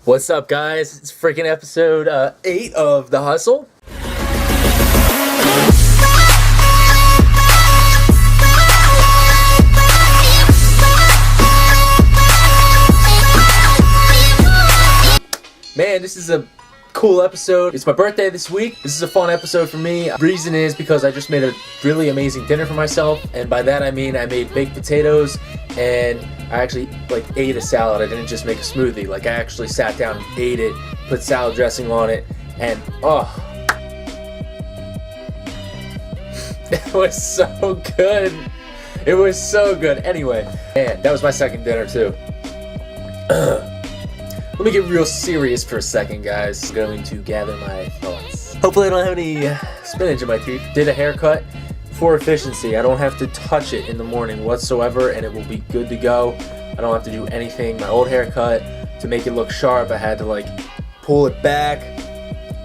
What's up, guys? It's freaking episode 8 of The Hustle. Man, this is a cool episode. It's my birthday this week. This is a fun episode for me. Reason is because I just made a really amazing dinner for myself, and by that I mean I made baked potatoes and I actually ate a salad. I didn't just make a smoothie. I actually sat down and ate it, put salad dressing on it, and it was so good. It was so good. Anyway, man, that was my second dinner too. Let me get real serious for a second, guys. I'm going to gather my thoughts. Hopefully I don't have any spinach in my teeth. Did a haircut for efficiency. I don't have to touch it in the morning whatsoever, and it will be good to go. I don't have to do anything. My old haircut, to make it look sharp, I had to pull it back,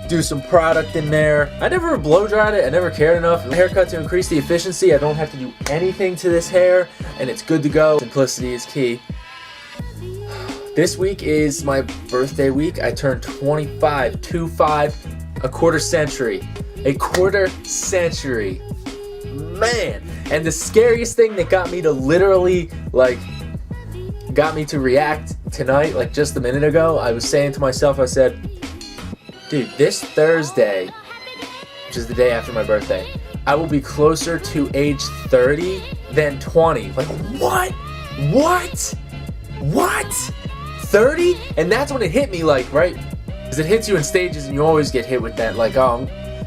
do some product in there. I never blow dried it. I never cared enough. A haircut to increase the efficiency. I don't have to do anything to this hair, and it's good to go. Simplicity is key. This week is my birthday week. I turned 25, 25, a quarter century. A quarter century. Man. And the scariest thing that got me to literally, got me to react tonight, just a minute ago, I was saying to myself, I said, dude, this Thursday, which is the day after my birthday, I will be closer to age 30 than 20. What? What? What? 30? And that's when it hit me, right? Because it hits you in stages and you always get hit with that,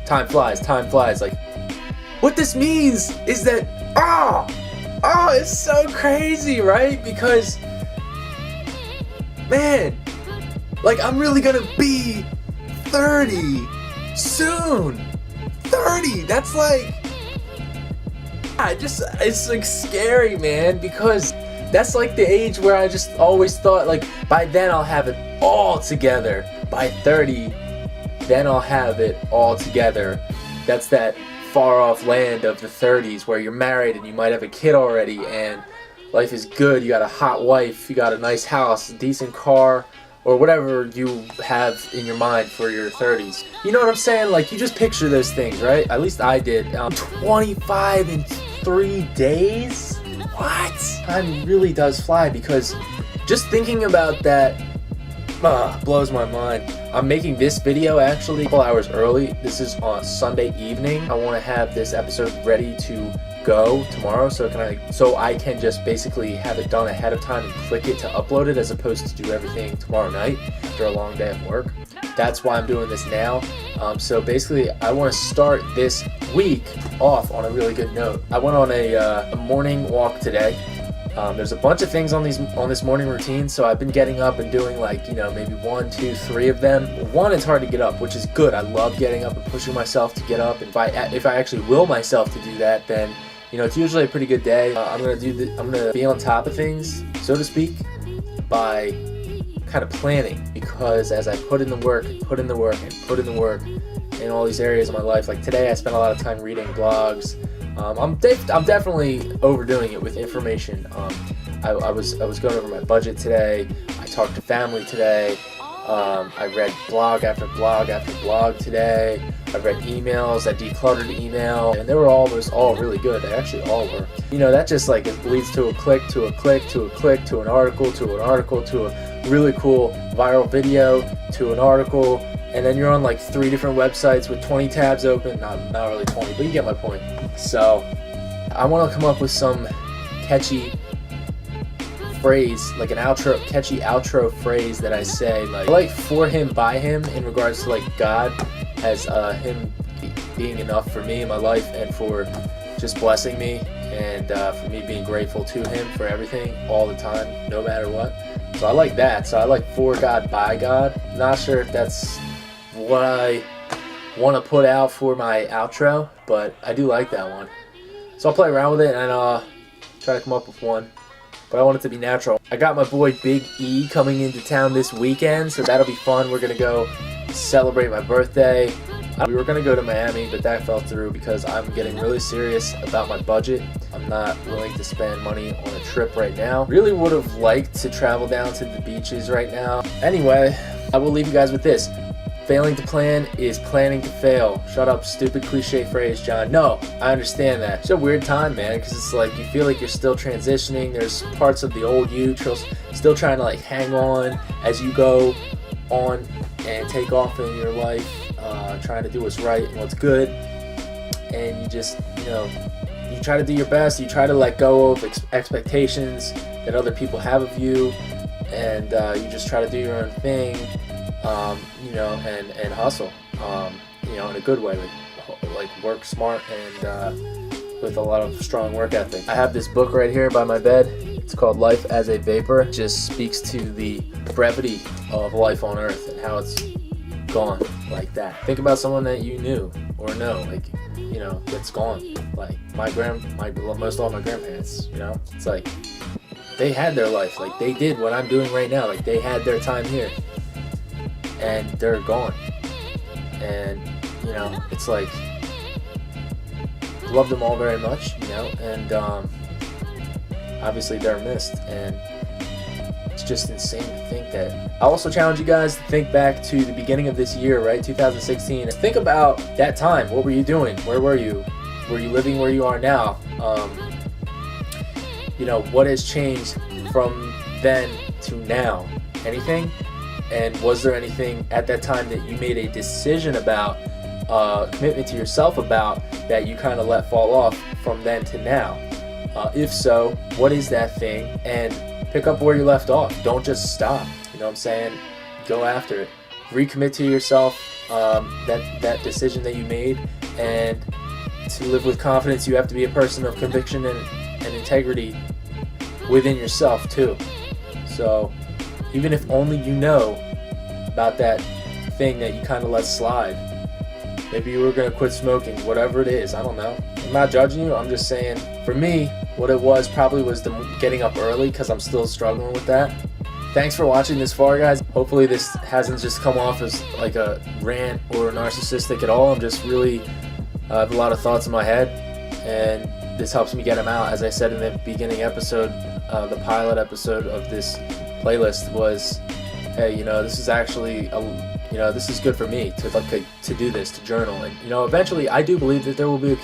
time flies, time flies. What this means is that, it's so crazy, right? Because, man, I'm really gonna be 30 soon. 30, that's it's scary, man, because that's the age where I just always thought, by then I'll have it all together. By 30, then I'll have it all together. That's that far off land of the 30s where you're married and you might have a kid already and life is good. You got a hot wife, you got a nice house, a decent car, or whatever you have in your mind for your 30s. You know what I'm saying? You just picture those things, right? At least I did. 25 in 3 days? What? Time really does fly, because just thinking about that blows my mind. I'm making this video actually a couple hours early. This is on Sunday evening. I want to have this episode ready to go tomorrow, so I can just basically have it done ahead of time and click it to upload it, as opposed to do everything tomorrow night after a long day of work. That's why I'm doing this now. So basically, I want to start this week off on a really good note. I went on a morning walk today. There's a bunch of things on this morning routine, so I've been getting up and doing maybe 1, 2, 3 of them. One, it's hard to get up, which is good. I love getting up and pushing myself to get up. If I actually will myself to do that, then it's usually a pretty good day. I'm gonna be on top of things, so to speak, by kind of planning, because as I put in the work in all these areas of my life, today I spent a lot of time reading blogs. I'm definitely overdoing it with information. I was going over my budget today. I talked to family today. I read blog after blog after blog today. I read emails. I decluttered email, and they were almost all really good. They actually all were. That just it leads to a click, to a click, to a click, to an article, to an article, to a really cool viral video, to an article, and then you're on 3 different websites with 20 tabs open. Not really 20, but you get my point. So I want to come up with some catchy phrase, an catchy outro phrase that I say, for him, by him, in regards to God as him being enough for me in my life, and for just blessing me, and for me being grateful to him for everything all the time, no matter what. So I like that. So I like for God, by God. Not sure if that's what I want to put out for my outro, but I do like that one. So I'll play around with it and try to come up with one, but I want it to be natural. I got my boy Big E coming into town this weekend, so that'll be fun. We're gonna go celebrate my birthday. We were gonna go to Miami, but that fell through because I'm getting really serious about my budget. I'm not willing to spend money on a trip right now. Really would have liked to travel down to the beaches right now. Anyway, I will leave you guys with this. Failing to plan is planning to fail. Shut up, stupid cliche phrase, John. No, I understand that. It's a weird time, man, because it's like you feel like you're still transitioning. There's parts of the old you still trying to like hang on as you go on and take off in your life, trying to do what's right and what's good. And you just, you try to do your best. You try to let go of expectations that other people have of you, and you just try to do your own thing. And hustle, in a good way, like work smart and with a lot of strong work ethic. I have this book right here by my bed. It's called Life as a Vapor. It just speaks to the brevity of life on Earth and how it's gone like that. Think about someone that you knew or know, that's gone. Like most all my grandparents. It's like they had their life. Like they did what I'm doing right now. Like they had their time here. And they're gone, and it's like love them all very much, and obviously they're missed, and it's just insane to think that. I also challenge you guys to think back to the beginning of this year, right, 2016, and think about that time. What were you doing? Where were you? Were you living where you are now? What has changed from then to now? Anything? And was there anything at that time that you made a decision about, commitment to yourself about, that you kind of let fall off from then to now? If so, what is that thing? And pick up where you left off. Don't just stop. You know what I'm saying? Go after it. Recommit to yourself that decision that you made. And to live with confidence, you have to be a person of conviction and integrity within yourself too. So even if only you know about that thing that you kind of let slide. Maybe you were going to quit smoking, whatever it is, I don't know. I'm not judging you, I'm just saying, for me, what it was probably was the getting up early, because I'm still struggling with that. Thanks for watching this far, guys. Hopefully this hasn't just come off as like a rant or narcissistic at all. I'm just really, I have a lot of thoughts in my head, and this helps me get them out. As I said in the beginning episode, the pilot episode of this playlist was, hey, this is actually this is good for me to do this, to journal, and eventually I do believe that there will be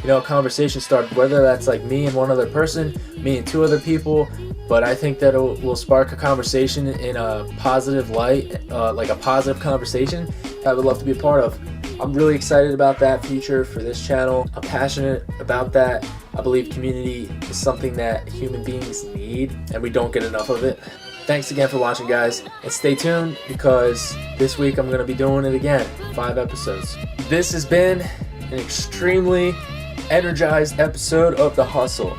a conversation started, whether that's like me and one other person, me and two other people, but I think that it will spark a conversation in a positive light, like a positive conversation I would love to be a part of. I'm really excited about that future for this channel. I'm passionate about that. I believe community is something that human beings need, and we don't get enough of it. Thanks again for watching, guys, and stay tuned, because this week I'm going to be doing it again, 5 episodes. This has been an extremely energized episode of The Hustle,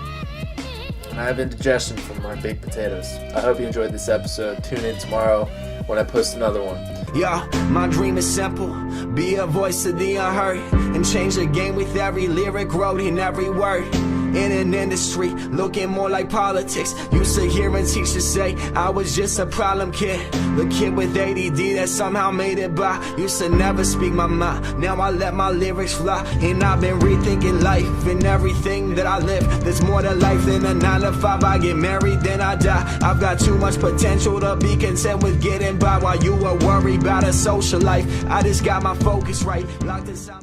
and I have indigestion from my baked potatoes. I hope you enjoyed this episode. Tune in tomorrow when I post another one. Yeah, my dream is simple. Be a voice to the unheard, and change the game with every lyric wrote in every word. In an industry looking more like politics, used to hearing teachers say I was just a problem kid, the kid with ADD that somehow made it by. Used to never speak my mind, now I let my lyrics fly, and I've been rethinking life and everything that I live. There's more to life than a 9 to 5. I get married, then I die. I've got too much potential to be content with getting by, while you are worried about a social life. I just got my focus right, locked inside.